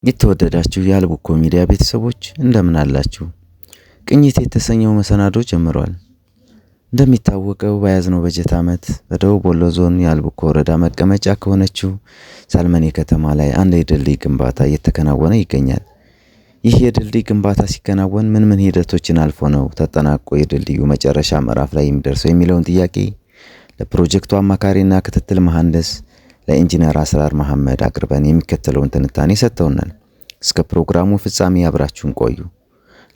የተወደዳችሁ የአልቡኮ ሚዲያ ቤተሰቦች እንደምን አላችሁ? ቅኝት የተሰኘው መሰናዶ ጀምሯል። እንደሚታወቀው በያዝነው በጀት ዓመት በደቡብ ወሎ ዞን የአልቡኮ ወረዳ መቀመጫ ከሆነችው ሳልመኔ ከተማ ላይ አንድ የድልድይ ግንባታ እየተከናወነ ይገኛል። ይህ የድልድይ ግንባታ ሲከናወን ምን ሂደቶችን አልፎ ነው ተጠናቆ የድልድዩ መጨረሻ ምዕራፍ ላይ የሚደርሰው የሚለውን ጥያቄ ለፕሮጀክቱ አማካሪና ክትትል መሐንዲስ ለኢንጂነር አስራር መሐመድ አቅርበን የሚከተለውን ትንታኔ ሰጥተውናል። እስከ ፕሮግራሙ ፍጻሜ አብራችሁን ቆዩ።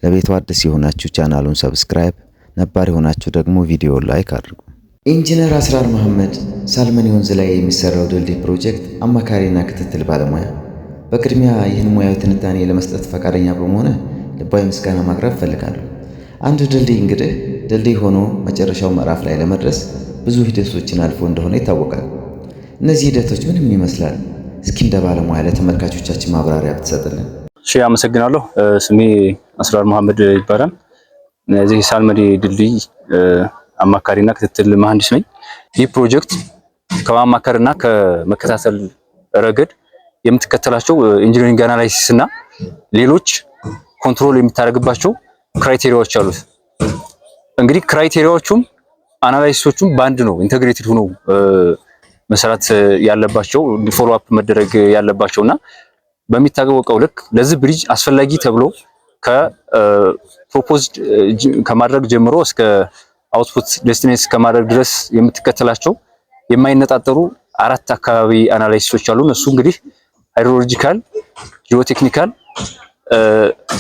ለቤቱ አዲስ የሆናችሁ ቻናሉን ሰብስክራይብ፣ ነባር የሆናችሁ ደግሞ ቪዲዮ ላይክ አድርጉ። ኢንጂነር አስራር መሐመድ ሳልመኔ ወንዝ ላይ የሚሰራው ድልድይ ፕሮጀክት አማካሪና ክትትል ባለሙያ፣ በቅድሚያ ይህን ሙያዊ ትንታኔ ለመስጠት ፈቃደኛ በመሆነ ልባዊ ምስጋና ማቅረብ ፈልጋለሁ። አንድ ድልድይ እንግዲህ ድልድይ ሆኖ መጨረሻው ምዕራፍ ላይ ለመድረስ ብዙ ሂደቶችን አልፎ እንደሆነ ይታወቃል። እነዚህ ሂደቶች ምን ይመስላል? እስኪ እንደ ባለሙያ ለተመልካቾቻችን ማብራሪያ ብትሰጥልን። እሺ፣ አመሰግናለሁ። ስሜ አስራር መሐመድ ይባላል። እዚህ ሳልመኔ ድልድይ አማካሪና ክትትል መሐንዲስ ነኝ። ይህ ፕሮጀክት ከማማከርና ከመከታተል ረገድ የምትከተላቸው ኢንጂነሪንግ አናላይሲስ እና ሌሎች ኮንትሮል የምታደርግባቸው ክራይቴሪያዎች አሉት። እንግዲህ ክራይቴሪያዎቹም አናላይሲሶቹም በአንድ ነው ኢንተግሬትድ ሆነው መሰራት ያለባቸው ፎሎ አፕ መደረግ ያለባቸውና በሚታወቀው ልክ ለዚህ ብሪጅ አስፈላጊ ተብሎ ከፕሮፖዝድ ከማድረግ ጀምሮ እስከ አውትፑት ዴስቲኔሽን ከማድረግ ድረስ የምትከተላቸው የማይነጣጠሩ አራት አካባቢ አናላይሲሶች አሉ። እሱ እንግዲህ ሃይድሮሎጂካል፣ ጂኦቴክኒካል፣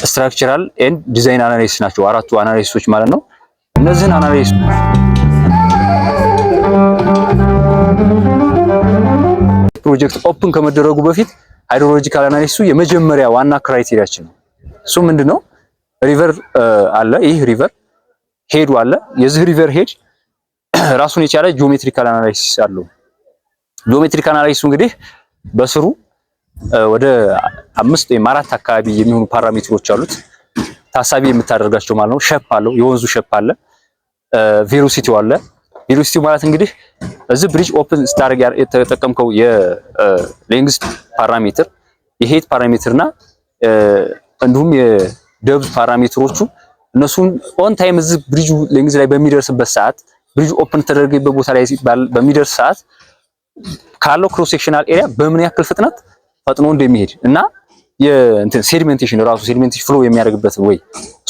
ስትራክቸራል ኤንድ ዲዛይን አናላይሲስ ናቸው። አራቱ አናላይሲሶች ማለት ነው። እነዚህን አናላይሲስ ፕሮጀክት ኦፕን ከመደረጉ በፊት ሃይድሮሎጂካል አናሊሲሱ የመጀመሪያ ዋና ክራይቴሪያችን ነው። እሱ ምንድነው? ሪቨር አለ። ይህ ሪቨር ሄዱ አለ። የዚህ ሪቨር ሄድ ራሱን የቻለ ጂኦሜትሪካል አናሊሲስ አለው። ጂኦሜትሪካል አናሊሲሱ እንግዲህ በስሩ ወደ 5 ወይም 4 አካባቢ የሚሆኑ ፓራሜትሮች አሉት ታሳቢ የምታደርጋቸው ማለት ነው። ሼፕ አለው። የወንዙ ሼፕ አለ። ቬሎሲቲው አለ። ቬሎሲቲው ማለት እንግዲህ እዚህ ብሪጅ ኦፕን ስታርግ የተጠቀምከው የሌንግዝ ፓራሜትር የሄት ፓራሜትርና እንዲሁም የደብዝ ፓራሜትሮቹ እነሱን ኦን ታይም እዚህ ብሪጁ ሌንግዝ ላይ በሚደርስበት ሰዓት ብሪጅ ኦፕን ተደረገበት ቦታ ላይ በሚደርስ ሰዓት ካለው ክሮስ ሴክሽናል ኤሪያ በምን ያክል ፍጥነት ፈጥኖ እንደሚሄድ እና የእንትን ሴዲሜንቴሽን ራሱ ሴዲሜንቴሽን ፍሎ የሚያደርግበት ወይ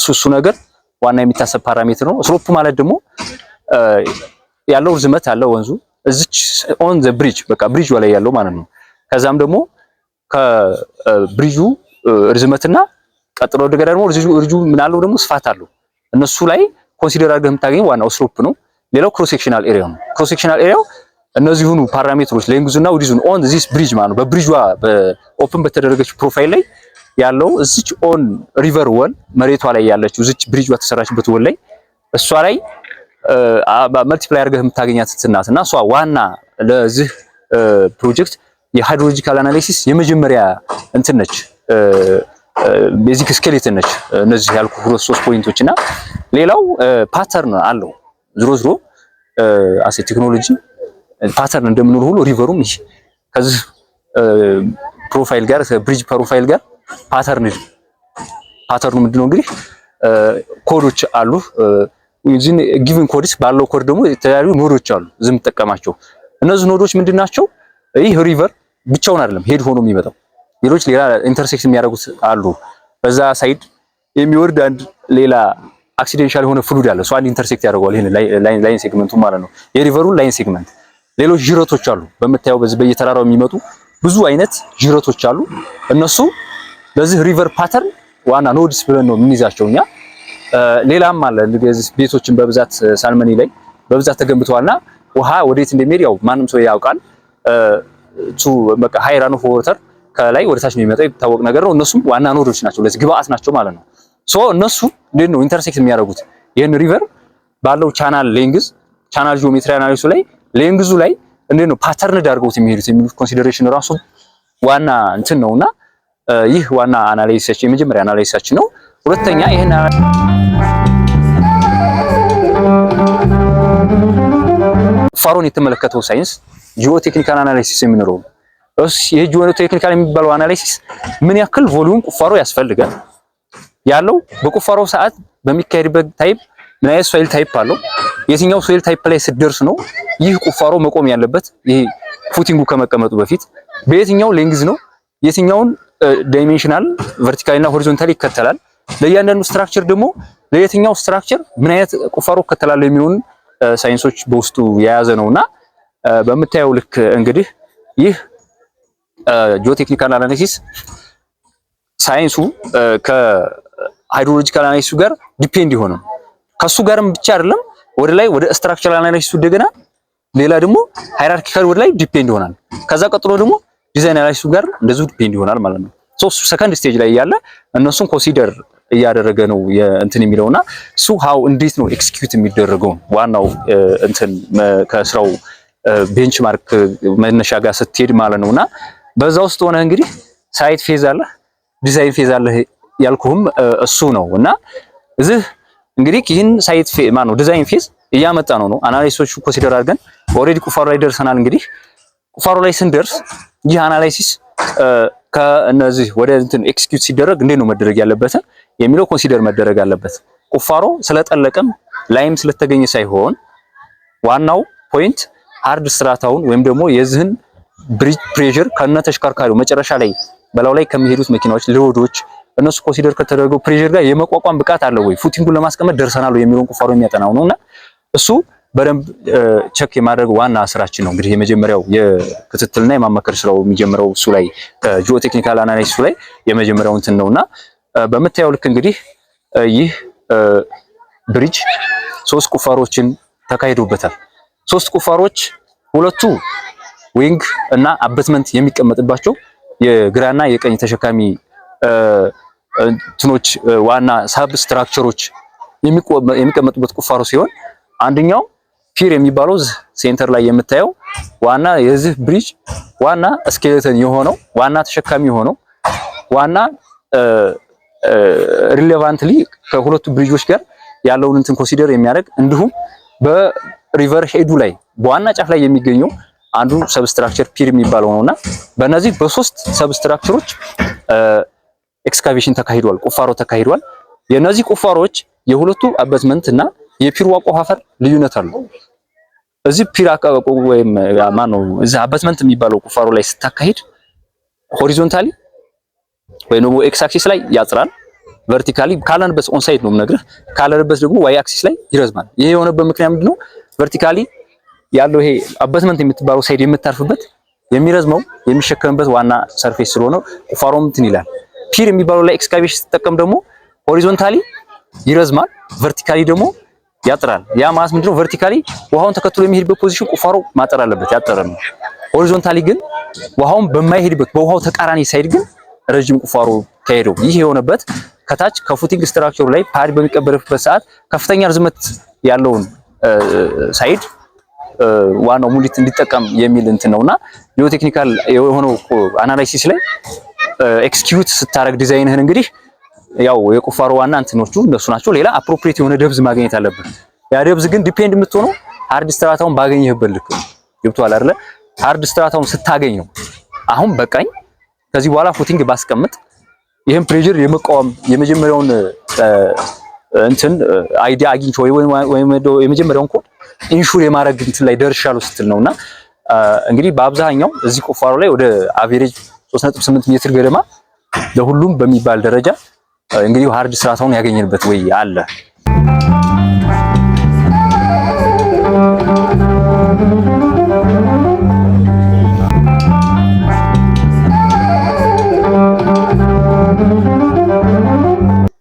እሱ ነገር ዋና የሚታሰብ ፓራሜትር ነው። ስሎፕ ማለት ደግሞ ያለው ርዝመት ያለው ወንዙ እዚች ኦን ዘ ብሪጅ በቃ ብሪጅ ላይ ያለው ማለት ነው። ከዛም ደግሞ ከብሪጁ ርዝመትና ቀጥሎ ደግሞ ብሪጁ ምን አለው ደግሞ ስፋት አለው። እነሱ ላይ ኮንሲደር አድርገህ የምታገኘው ዋናው ስሎፕ ነው። ሌላው ክሮስ ሴክሽናል ኤሪያ ነው። ክሮስ ሴክሽናል ኤሪያው እነዚህኑ ፓራሜትሮች ሌንግዙና ዊድዙን ኦን ዚስ ብሪጅ ማለት ነው። በብሪጇ በኦፕን በተደረገች ፕሮፋይል ላይ ያለው እዚች ኦን ሪቨር ወል መሬቷ ላይ ያለችው እዚች ብሪጇ ተሰራችበት ወል ላይ እሷ ላይ መልቲፕላይ አድርገህ የምታገኛት ናትና እሷ ዋና ለዚህ ፕሮጀክት የሃይድሮሎጂካል አናሊሲስ የመጀመሪያ እንትን ነች፣ ቤዚክ ስኬሌተን ነች። እነዚህ ያልኩ ሁለት ሶስት ፖይንቶች እና ሌላው ፓተርን አለው። ዝሮ አሴ ቴክኖሎጂ ፓተርን እንደምንለው ሁሉ ሪቨሩም ይሄ ከዚህ ፕሮፋይል ጋር ብሪጅ ፕሮፋይል ጋር ፓተርኑ ምንድነው እንግዲህ ኮዶች አሉ። ዩዚን ጊቭን ኮድስ ባለው ኮድ ደግሞ የተለያዩ ኖዶች አሉ ዝም ተጠቀማቸው። እነዚህ ኖዶች ምንድናቸው? ይህ ሪቨር ብቻውን አይደለም ሄድ ሆኖ የሚመጣው ሌሎች ሌላ ኢንተርሴክት የሚያደርጉት አሉ። በዛ ሳይድ የሚወርድ አንድ ሌላ አክሲደንሻል የሆነ ፍሉድ አለ። ሶ አንድ ኢንተርሴክት ያደርገዋል። ይሄን ላይን ሴግመንቱ ማለት ነው የሪቨሩን ላይን ሴግመንት። ሌሎች ጅረቶች አሉ። በመታየው በዚህ በየተራራው የሚመጡ ብዙ አይነት ጅረቶች አሉ። እነሱ ለዚህ ሪቨር ፓተርን ዋና ኖድስ ብለን ነው የምንይዛቸውኛ። ሌላም አለ እንደዚህ ቤቶችን በብዛት ሳልመኔ ላይ በብዛት ተገንብተዋልና ውሃ ወዴት እንደሚሄድ ያው ማንም ሰው ያውቃል። በቃ ሃይራን ኦፍ ወተር ከላይ ወደ ታች ነው የሚመጣው የታወቀ ነገር ነው። እነሱም ዋና ኖዶች ናቸው፣ ለዚህ ግብአት ናቸው ማለት ነው። ሶ እነሱ እንዴት ነው ኢንተርሴክት የሚያደርጉት? ይሄን ሪቨር ባለው ቻናል ሌንግዝ ቻናል ጂኦሜትሪ አናሊሲሱ ላይ ሌንግዙ ላይ እንዴት ነው ፓተርን ዳርገውት የሚሄዱት የሚሉት ኮንሲደሬሽን ራሱ ዋና እንትን ነውና ይህ ዋና አናሊሲሳችን የመጀመሪያ አናሊሲሳችን ነው። ሁለተኛ ይሄን ፋሮን የተመለከተው ሳይንስ ጂኦቴክኒካል አናሊሲስ የምንለው ይሄ ጂኦቴክኒካል የሚባለው አናላይሲስ ምን ያክል ቮሊዩም ቁፋሮ ያስፈልጋል ያለው በቁፋሮ ሰዓት በሚካሄድበት ታይፕ ምን አይነት ሶይል ታይፕ አለው የትኛው ሶይል ታይፕ ላይ ሲደርስ ነው ይህ ቁፋሮ መቆም ያለበት ይሄ ፉቲንጉ ከመቀመጡ በፊት በየትኛው ሌንግዝ ነው የትኛውን ዳይሜንሽናል ቨርቲካሊ እና ሆሪዞንታሊ ይከተላል ለእያንዳንዱ ስትራክቸር ደግሞ ለየትኛው ስትራክቸር ምን አይነት ቁፋሮ ይከተላል የሚሆን ሳይንሶች በውስጡ የያዘ ነውና በመታየው ልክ እንግዲህ ይህ ጂኦቴክኒካል አናሊሲስ ሳይንሱ ከሃይድሮሎጂካል አናሊሲሱ ጋር ዲፔንድ ይሆናል ከሱ ጋርም ብቻ አይደለም ወደ ላይ ወደ ስትራክቸራል አናሊሲሱ እንደገና ሌላ ደግሞ ሃይራርኪካል ወደ ላይ ዲፔንድ ይሆናል ከዛ ቀጥሎ ደግሞ ዲዛይን አናሊሲሱ ጋር እንደዚሁ ዲፔንድ ይሆናል ማለት ነው ሶስቱ ሰከንድ ስቴጅ ላይ ያለ እነሱን ኮንሲደር እያደረገ ነው እንትን የሚለውና ሱ ሃው እንዴት ነው ኤክስኪዩት የሚደረገው ዋናው እንትን ከስራው ቤንችማርክ መነሻ ጋር ስትሄድ ማለት ነውና በዛ ውስጥ ሆነ እንግዲህ ሳይት ፌዝ አለ ዲዛይን ፌዝ አለ ያልኩህም እሱ ነውና እዚህ እንግዲህ ይህን ሳይት ፌዝ ማነው ዲዛይን ፌዝ እያመጣ ነው አናላይሲሶቹ ኮንሲደር አድርገን ኦሬዲ ቁፋሮ ላይ ደርሰናል እንግዲህ ቁፋሮ ላይ ስንደርስ ይህ አናላይሲስ ከእነዚህ ወደ እንትን ኤክስኪዩት ሲደረግ እንዴት ነው መደረግ ያለበት የሚለው ኮንሲደር መደረግ አለበት ቁፋሮ ስለጠለቀም ላይም ስለተገኘ ሳይሆን ዋናው ፖይንት ሃርድ ስትራታውን ወይም ደግሞ የዚህን ብሪጅ ፕሬሸር ከነ ተሽከርካሪው መጨረሻ ላይ በላው ላይ ከሚሄዱት መኪናዎች ሎዶች እነሱ ኮንሲደር ከተደረገው ፕሬሸር ጋር የመቋቋም ብቃት አለው ወይ ፉቲንጉን ለማስቀመጥ ደርሰናል ወይ የሚለውን ቁፋሮ የሚያጠናው ነውና እሱ በደንብ ቼክ የማድረግ ዋና ስራችን ነው እንግዲህ የመጀመሪያው የክትትልና የማመከር ስራው የሚጀምረው እሱ ላይ ከጂኦቴክኒካል አናላይሲስ ላይ የመጀመሪያው እንትን ነውና በመታየው ልክ እንግዲህ ይህ ብሪጅ 3 ቁፋሮችን ተካሂዶበታል 3 ቁፋሮች ሁለቱ ዊንግ እና አበትመንት የሚቀመጥባቸው የግራና የቀኝ ተሸካሚ እንትኖች ዋና ሳብ ስትራክቸሮች የሚቀመጡበት ቁፋሮ ሲሆን አንደኛው ፒር የሚባለው ሴንተር ላይ የምታየው ዋና የዚህ ብሪጅ ዋና ስኬሌተን የሆነው ዋና ተሸካሚ የሆነው ዋና ሪሌቫንትሊ ከሁለቱ ብሪጆች ጋር ያለውን እንትን ኮንሲደር የሚያደርግ እንዲሁም በሪቨር ሄዱ ላይ በዋና ጫፍ ላይ የሚገኘው አንዱ ሰብስትራክቸር ፒር የሚባለው ነውና በእነዚህ በሶስት ሰብስትራክቸሮች ኤክስካቬሽን ተካሂዷል ቁፋሮ ተካሂዷል የነዚህ ቁፋሮች የሁለቱ አበትመንት እና የፒሩ አቆፋፈር ልዩነት አለው እዚህ ፒር ወይም ማነው እዚህ አበትመንት የሚባለው ቁፋሮ ላይ ስታካሂድ ሆሪዞንታሊ ወይ ነው ኤክስ አክሲስ ላይ ያጥራል ቨርቲካሊ ካለንበት ኦን ሳይድ ነው የምነግርህ ካለንበት ደግሞ ዋይ አክሲስ ላይ ይረዝማል ይሄ የሆነበት ምክንያት ምንድነው ቨርቲካሊ ያለው ይሄ አበትመንት የምትባለው ሳይድ የምታርፍበት የሚረዝመው የሚሸከምበት ዋና ሰርፌስ ስለሆነ ቁፋሮም እንትን ይላል ፒር የሚባለው ላይ ኤክስካቬሽን ስትጠቀም ደግሞ ሆሪዞንታሊ ይረዝማል ቨርቲካሊ ደግሞ ያጥራል ያ ማለት ምንድነው ቨርቲካሊ ውሃውን ተከትሎ የሚሄድበት ፖዚሽን ቁፋሮ ማጠር አለበት ያጠረ ነው ሆሪዞንታሊ ግን ውሃውን በማይሄድበት በውሃው ተቃራኒ ሳይድ ግን ረጅም ቁፋሮ ተሄደው ይህ የሆነበት ከታች ከፉቲንግ ስትራክቸሩ ላይ ፓድ በሚቀበልበት ሰዓት ከፍተኛ ርዝመት ያለውን ሳይድ ዋናው ሙሊት እንዲጠቀም የሚል እንትን ነውና ጂኦቴክኒካል የሆነው አናላይሲስ ላይ ኤክስኪዩት ስታረግ ዲዛይንህን እንግዲህ ያው የቁፋሮ ዋና እንትኖቹ እነሱ ናቸው ሌላ አፕሮፕሪየት የሆነ ደብዝ ማግኘት አለበት ያ ደብዝ ግን ዲፔንድ የምትሆነው ሃርድ ስትራታውን ባገኘህበት ልክ ገብቷል አይደለ ሃርድ ስትራታውን ስታገኝ ነው አሁን በቃኝ ከዚህ በኋላ ፉቲንግ ባስቀምጥ ይሄን ፕሬሸር የመቃወም የመጀመሪያውን እንትን አይዲያ አግኝቼ ወይ የመጀመሪያውን ኮድ ኢንሹር የማድረግ እንትን ላይ ደርሻለሁ ስትል ነውና እንግዲህ በአብዛኛው እዚህ ቁፋሮ ላይ ወደ አቬሬጅ 3.8 ሜትር ገደማ ለሁሉም በሚባል ደረጃ እንግዲህ ሃርድ ስትራታውን ያገኘንበት ወይ አለ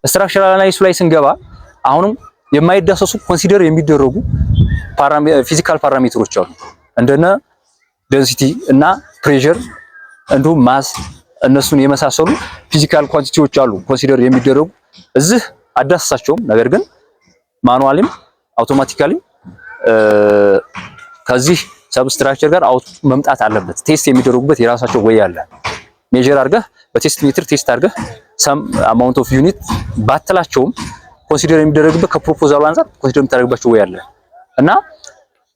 ስትራክቸራል አናላይሲስ ላይ ስንገባ አሁንም የማይዳሰሱ ኮንሲደር የሚደረጉ ፊዚካል ፓራሜትሮች አሉ እንደነ ዴንሲቲ እና ፕሬሸር እንዲሁም ማስ እነሱን የመሳሰሉ ፊዚካል ኳንቲቲዎች አሉ ኮንሲደር የሚደረጉ እዚህ አዳሰሳቸውም ነገር ግን ማኑዋሊም አውቶማቲካሊ ከዚህ ሰብስትራክቸር ጋር መምጣት አለበት ቴስት የሚደረጉበት የራሳቸው ወይ አለ ሜጀር አድርገህ በቴስት ሜትር ቴስት አድርገህ ሰም አማውንት ኦፍ ዩኒት ባትላቸውም ኮንሲደር የሚደረግበት ከፕሮፖዛሉ አንፃር ኮንሲደር የምታደርግባቸው ወይ አለ እና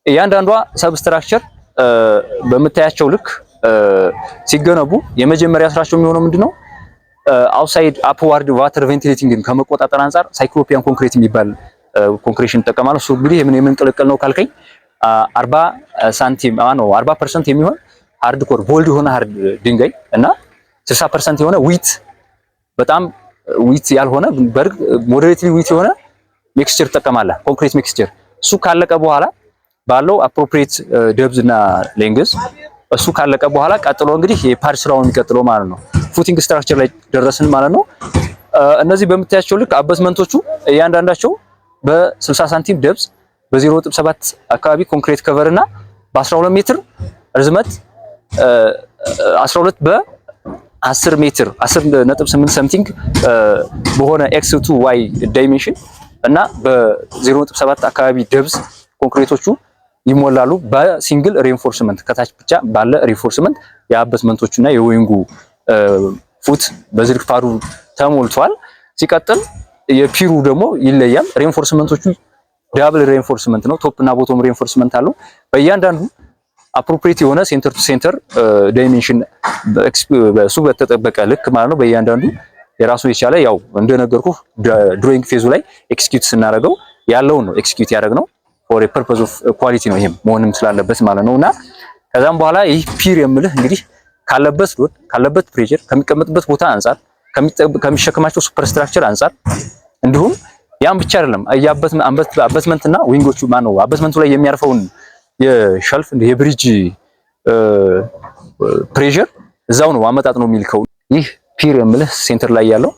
እያንዳንዷ ሰብስትራክቸር በመታያቸው ልክ ሲገነቡ የመጀመሪያ ስራቸው የሚሆነው ምንድነው አውትሳይድ አፕዋርድ ዋተር ቬንቲሌቲንግን ከመቆጣጠር አንፃር ሳይክሎፒያን ኮንክሪት የሚባል ኮንክሪሽን ይጠቀማሉ። እሱ እንግዲህ የምን ቅልቅል ነው ካልከኝ 40% የሚሆን ሃርድ ኮር ቦልድ የሆነ ሃርድ ድንጋይ እና 60% የሆነ ዊት በጣም ዊት ያልሆነ በርግ ሞዴሬትሊ ዊት የሆነ ሚክስቸር ትጠቀማለህ፣ ኮንክሪት ሚክስቸር። እሱ ካለቀ በኋላ ባለው አፕሮፕሪየት ደብዝ እና ሌንግዝ እሱ ካለቀ በኋላ ቀጥሎ እንግዲህ የፓድ ስራውን የሚቀጥለው ማለት ነው። ፉቲንግ ስትራክቸር ላይ ደረስን ማለት ነው። እነዚህ በምታያቸው ልክ አበስመንቶቹ እያንዳንዳቸው በ60 ሳንቲም ደብዝ በ0.7 አካባቢ ኮንክሪት ከቨር እና በ12 ሜትር ርዝመት 12 በ10 ሜትር 10.8 ሰምቲንግ በሆነ x2y ዳይሜንሽን እና በ0.7 አካባቢ ደብዝ ኮንክሪቶቹ ይሞላሉ በሲንግል ሪኢንፎርስመንት ከታች ብቻ ባለ ሪኢንፎርስመንት የአበስመንቶቹና የዊንጉ ፉት በዝርግ ፓዱ ተሞልቷል። ሲቀጥል የፒሩ ደግሞ ይለያል። ሪኢንፎርስመንቶቹ ዳብል ሪኢንፎርስመንት ነው። ቶፕ እና ቦቶም ሪኢንፎርስመንት አለው። በእያንዳንዱ አፕሮፕሪየት የሆነ ሴንተር ቱ ሴንተር ዳይሜንሽን በሱ በተጠበቀ ልክ ማለት ነው። በእያንዳንዱ የራሱ የቻለ ያው እንደነገርኩ ድሮይንግ ፌዙ ላይ ኤክስኪዩት ስናደርገው ያለውን ነው ኤክስኪዩት ያደረግነው ፎር ፐርፐዝ ኦፍ ኳሊቲ ነው። ይሄም መሆንም ስላለበት ማለት ነውና ከዛም በኋላ ይህ ፒር የምልህ እንግዲህ ካለበት ሎድ ካለበት ፕሬሸር ከሚቀመጥበት ቦታ አንፃር ከሚሸከማቸው ሱፐርስትራክቸር አንፃር እንዲሁም ያን ብቻ አይደለም አበስመንትና ዊንጎቹ ማነው አበስመንቱ ላይ የሚያርፈውን የሸልፍ የብሪጅ ፕሬሸር እዛው ነው አመጣጥ ነው የሚልከው። ይህ ፒር የምልህ ሴንተር ላይ ያለው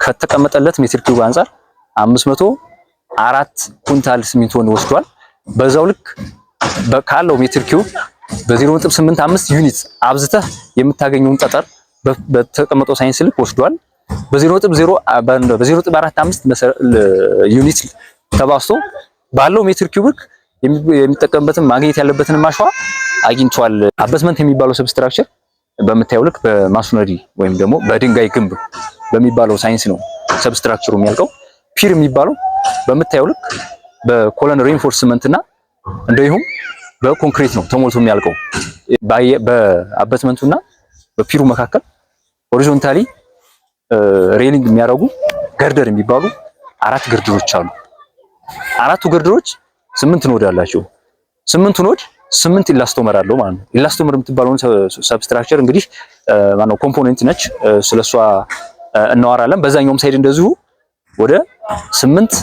ከተቀመጠለት ሜትር ኪዩብ አንፃር 504 ኩንታል ሲሚንቶን ወስዷል። በዛው ልክ ካለው ሜትር ኪዩብ በ0.85 ዩኒት አብዝተህ የምታገኘውን ጠጠር በተቀመጠው ሳይንስ ልክ ወስዷል። በ0.45 ዩኒት ተባዝቶ ባለው ሜትር ኪዩብ የሚጠቀምበትን ማግኘት ያለበትን ማሽዋ አግኝቷል። አበስመንት የሚባለው ሰብስትራክቸር በምታየው ልክ በማሶነሪ ወይም ደግሞ በድንጋይ ግንብ በሚባለው ሳይንስ ነው ሰብስትራክቸሩ የሚያልቀው። ፒር የሚባለው በምታየው ልክ በኮለን ሪኢንፎርስመንት እና እንደዚሁም በኮንክሪት ነው ተሞልቶ የሚያልቀው። በአበስመንቱና በፒሩ መካከል ሆሪዞንታሊ ሬሊንግ የሚያደርጉ ገርደር የሚባሉ 4 ገርደሮች አሉ። 4ቱ ገርደሮች 8 ኖድ አላቸው። 8 ኖድ 8 ኢላስቶመር አለው ማለት ነው። ኢላስቶመር የምትባለውን ሰብስትራክቸር እንግዲህ ማነው ኮምፖኔንት ነች። ስለሷ እናወራለን። በዛኛውም ሳይድ እንደዚሁ ወደ 8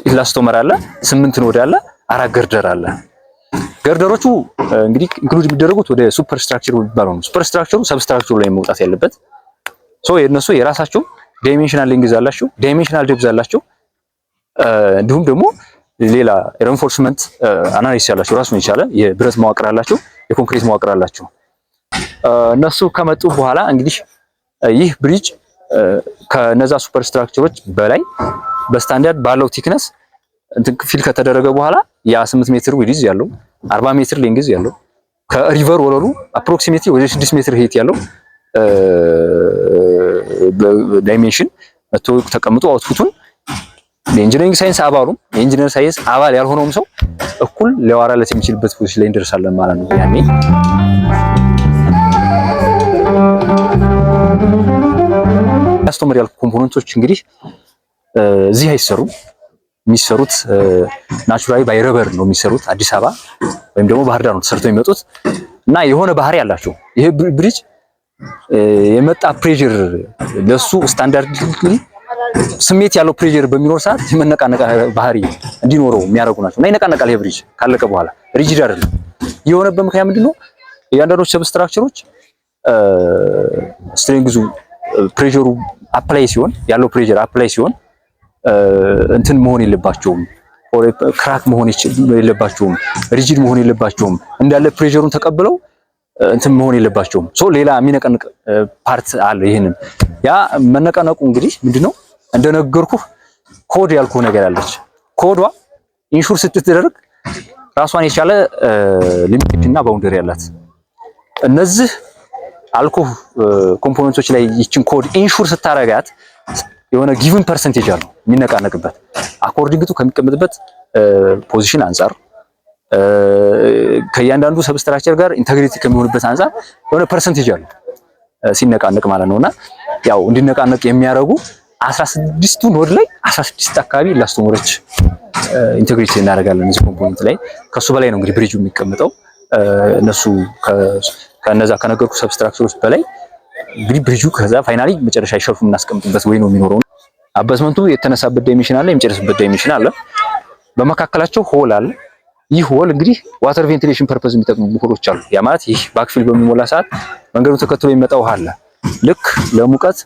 ኢላስቶመር አለ፣ 8 ኖድ አለ፣ 4 ገርደር አለ። ገርደሮቹ እንግዲህ ኢንክሉድ የሚደረጉት ወደ ሱፐር ስትራክቸር የሚባለው ነው። ሱፐር ስትራክቸሩ ሰብስትራክቸሩ ላይ መውጣት ያለበት ሶ የነሱ የራሳቸው ዳይሜንሽናል ሌንግዝ አላቸው፣ ዳይሜንሽናል ዴፕዝ አላቸው። እንዲሁም ደግሞ ሌላ ሪኢንፎርስመንት አናሊሲስ ያላቸው ራሱን የቻለ የብረት መዋቅር አላቸው፣ የኮንክሪት መዋቅር አላቸው። እነሱ ከመጡ በኋላ እንግዲህ ይህ ብሪጅ ከነዛ ሱፐር ስትራክቸሮች በላይ በስታንዳርድ ባለው ቲክነስ እንትን ፊል ከተደረገ በኋላ ያ 8 ሜትር ዊድዝ ያለው 40 ሜትር ሌንግዝ ያለው ከሪቨር ወለሉ አፕሮክሲሜትሊ ወደ 6 ሜትር ሄት ያለው ዳይሜንሽን መቶ ተቀምጦ አውትፑቱን የኢንጂነሪንግ ሳይንስ አባሉም የኢንጂነር ሳይንስ አባል ያልሆነውም ሰው እኩል ሊያወራለት የሚችልበት ፖዚሽን ላይ እንደርሳለን ማለት ነው። ያኔ ኢላስቶመር ያልኩ ኮምፖነንቶች እንግዲህ እዚህ አይሰሩም። የሚሰሩት ናቹራሊ ባይ ረበር ነው የሚሰሩት። አዲስ አበባ ወይም ደግሞ ባህር ዳር ነው ተሰርተው የሚመጡት እና የሆነ ባህሪ ያላቸው ይሄ ብሪጅ የመጣ ፕሬሸር ለሱ ስታንዳርድ ስሜት ያለው ፕሬሸር በሚኖር ሰዓት የመነቃነቅ ባህሪ እንዲኖረው የሚያደርጉ ናቸው እና ይነቃነቃል። ይሄ ብሪጅ ካለቀ በኋላ ሪጂድ አይደለም። የሆነበት ምክንያት ምንድነው? እያንዳንዶች ሰብስትራክቸሮች ስትሬንግዙ ፕሬሸሩ አፕላይ ሲሆን ያለው ፕሬሸር አፕላይ ሲሆን እንትን መሆን የለባቸውም፣ ክራክ መሆን የለባቸውም፣ ሪጂድ መሆን የለባቸውም። እንዳለ ፕሬሸሩን ተቀብለው እንትን መሆን የለባቸውም። ሶ ሌላ የሚነቀንቅ ፓርት አለ። ይሄንን ያ መነቀነቁ እንግዲህ ምንድነው እንደነገርኩህ ኮድ ያልኩህ ነገር አለች። ኮዷ ኢንሹር ስትደረግ ራሷን የቻለ ሊሚቴሽን እና ባውንደሪ ያላት እነዚህ አልኩህ ኮምፖነንቶች ላይ ይችን ኮድ ኢንሹር ስታረጋት የሆነ ጊቭን ፐርሰንቴጅ አለው የሚነቃነቅበት አኮርዲንግ ቱ ከሚቀመጥበት ፖዚሽን አንፃር ከእያንዳንዱ ሰብስትራክቸር ጋር ኢንተግሪቲ ከሚሆንበት አንፃር የሆነ ፐርሰንቴጅ አለ ሲነቃነቅ ማለት ነውና ያው እንዲነቃነቅ የሚያደርጉ 16ቱ ኖድ ላይ 16 አካባቢ ኢላስቶመሮች ኢንተግሪቲ እናደርጋለን እዚህ ኮምፖነንት ላይ። ከሱ በላይ ነው እንግዲህ ብሪጁ የሚቀመጠው እነሱ ከነዛ ከነገርኩ ሰብስትራክቸሮች በላይ እንግዲህ ብሪጁ ከዛ ፋይናሊ መጨረሻ ሸልፉ የምናስቀምጥበት ወይ ነው የሚኖረው። አባስመንቱ የተነሳበት ዳይሜንሽን አለ፣ የሚጨርስበት ዳይሜንሽን አለ፣ በመካከላቸው ሆል አለ። ይህ ሆል እንግዲህ ዋተር ቬንቲሌሽን ፐርፐዝ የሚጠቅሙ ሆሎች አሉ። ያ ማለት ይህ ባክፊል በሚሞላ ሰዓት መንገዱን ተከትሎ የሚመጣው ውሃ አለ። ልክ ለሙቀት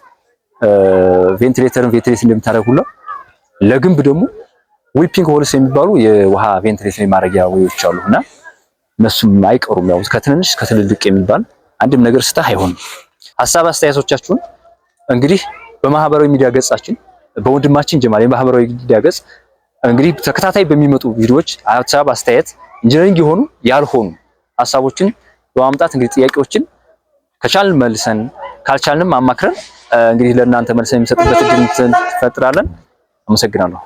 ቬንቲሌተርን ቬንቲሌት እንደምታደርግ ሁሉ ለግንብ ደግሞ ዊፒንግ ሆልስ የሚባሉ የውሃ ቬንቲሌት ማድረጊያ ወዮች አሉና እነሱም አይቀሩም። ያው ከትንንሽ ከትልልቅ የሚባል አንድም ነገር ስታህ አይሆንም። ሀሳብ አስተያየቶቻችሁን እንግዲህ በማህበራዊ ሚዲያ ገጻችን በወንድማችን ጀማል የማህበራዊ ሚዲያ ገጽ እንግዲህ ተከታታይ በሚመጡ ቪዲዮዎች ሀሳብ አስተያየት ኢንጂነሪንግ የሆኑ ያልሆኑ ሀሳቦችን በማምጣት እንግዲህ ጥያቄዎችን ከቻልን መልሰን ካልቻልንም አማክረን እንግዲህ ለእናንተ መልሰን የሚሰጥበት እድል እንፈጥራለን። አመሰግናለሁ።